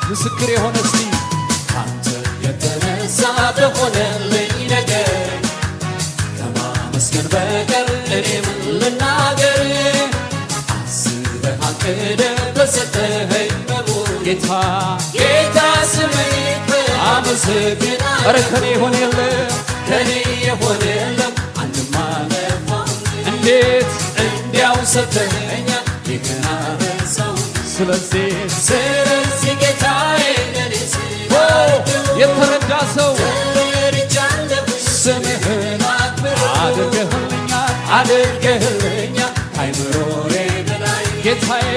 ምስክር የሆነ እስቲ አንተ የተነሳ በሆነልኝ ነገር ከማመስገን በቀር እኔ ምን ልናገር? አስበህ አቅደህ በሰጠኸኝ በሙሉ ጌታ ጌታ ስምህ ይክበር አመሰግናለሁ። ኧረ ከኔ የሆነ የለም ከኔ የሆነ የለም አንድም አልጠፋም። እንዴት እንዲያው ሰጥተኸኛል ይህን አልረሳውም። ስለዚህ ጌታዬ ለኔ የተረዳ ሰው ተረድቻለሁ። ስምህን አድርገህልኛል አድርገህልኛል ከአእምሮዬ በላይ ጌታዬ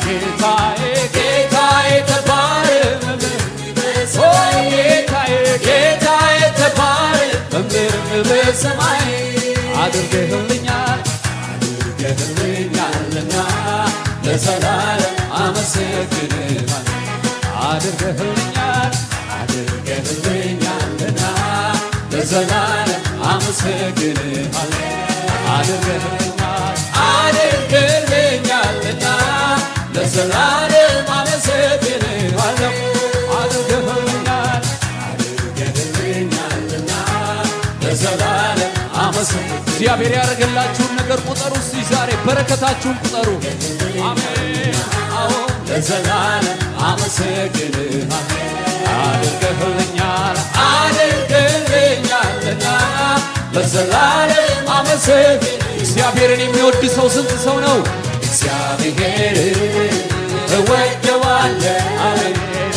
ጌታዬ ጌታዬ ተባረክ ጌታዬ ተባረክ በምድርም በሰማይ አድርገህልኛል አድርገህልኛልና ለዘላለም አመሰግንሃለሁ። አድርገህልኛል አድርገህልኛልና ለዘላለም አመሰግንሃለሁ። አድርገህልኛል አድርገህልኛልና ለዘላለም አመሰግንሃለሁ። አድርገህልኛል አድርገህልኛልና ለዘላለም አመሰግንሃለሁ። እግዚአብሔር ያደረገላችሁን ነገር ቁጠሩ እስቲ ዛሬ በረከታችሁን ቁጠሩ አሜን አዎ ለዘላለም አመሰግንሃለሁ። አድርገህልኛል አድርገህልኛልና ለዘላለም አመሰግንሃለሁ። እግዚአብሔርን የሚወድ ሰው ስንት ሰው ነው? እግዚአብሔርን እወደዋለሁ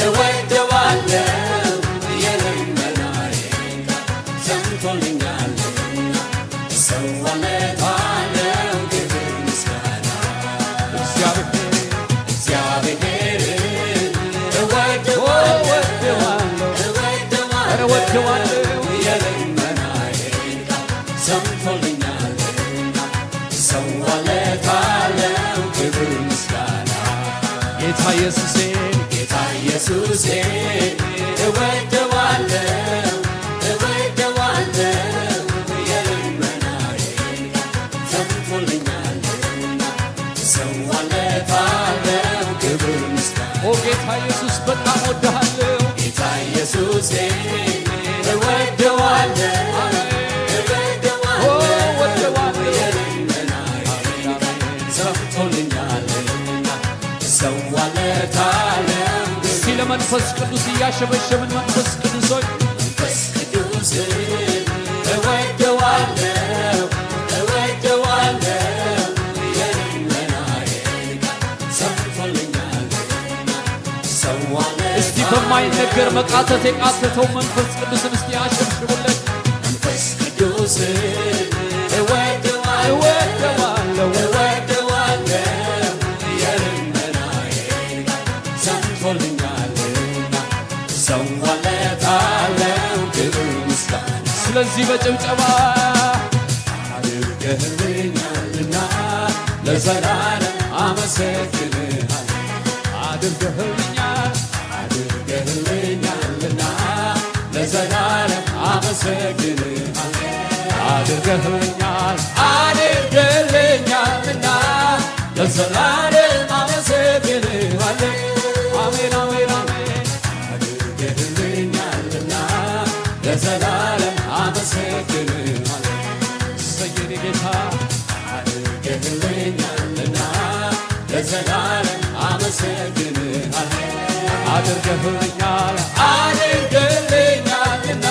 እወደዋለሁ የልመናዬን ቃል ሰምቶልኛልና እሰዋለታለሁ ክብር ምስጋና። እግዚአብሔርን እወደዋለሁ የልመናዬን ቃል ሰምቶልኛልና እሰዋለታለሁ ክብር ምስጋና። ጌታ ኢየሱሴን ጌታ ኢየሱሴን እወደዋለሁ እወደዋለሁ የልመናዬን ቃል ሰምቶልኛልና እሰዋለታለሁ ክብር ምስጋና። ኦ ጌታ ኢየሱስ በጣም ወድሃለሁ ጌታ ኢየሱሴን እወደዋለሁ እወደዋለሁ የልመናዬን ቃል ሰምቶልኛልና እሰዋለታለሁ። እስቲ ለመንፈስ ቅዱስ እያሸበሸብን መንፈስ ቅዱስ ሆይ መንፈስ ቅዱስን እወደዋለሁ እወደዋለሁ የልመናዬን ቃል ሰምቶልኛልና እሰዋለታለሁ። እስቲ በማይነገር መቃተት የቃተተው መንፈስ ቅዱስን እስቲ አሸብሽቡለት መንፈስ ቅዱስን እወደዋለሁ እወደዋለሁ የልመናዬን ቃል ሰምቶልኛልና እሰዋለታለሁ ክብር ምስጋና። ስለዚህ በጭብጨባ አድርገህልኛልና ለዘላለም አመሰግንሃለሁ። አድርገህልኛል አድርገህልኛልና ለዘላለም አመሰግንሃለሁ። አድርገህልኛል አድርገህልኛልና ለዘላለም አመሰግንሃለሁ። አሜን አሜን አሜን አድርገህልኛልና ለዘላለም አመሰግንሃለሁ። ሰየኔ ጌታ አድርገህልኛልና ለዘላለም አመሰግንሃለሁ። አድርገህልኛል አድርገህልኛልና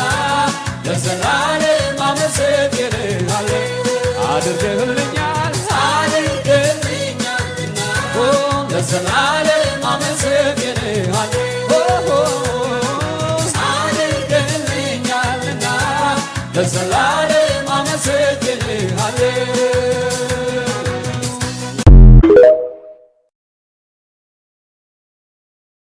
ለዘላለም አመሰግንሃለሁ። አድርገህልኛል አድርገህልኛልና ለዘላለም አመሰግንሃለሁ። አድርገህልኛልና ለዘላለም አመሰግንሃለሁ።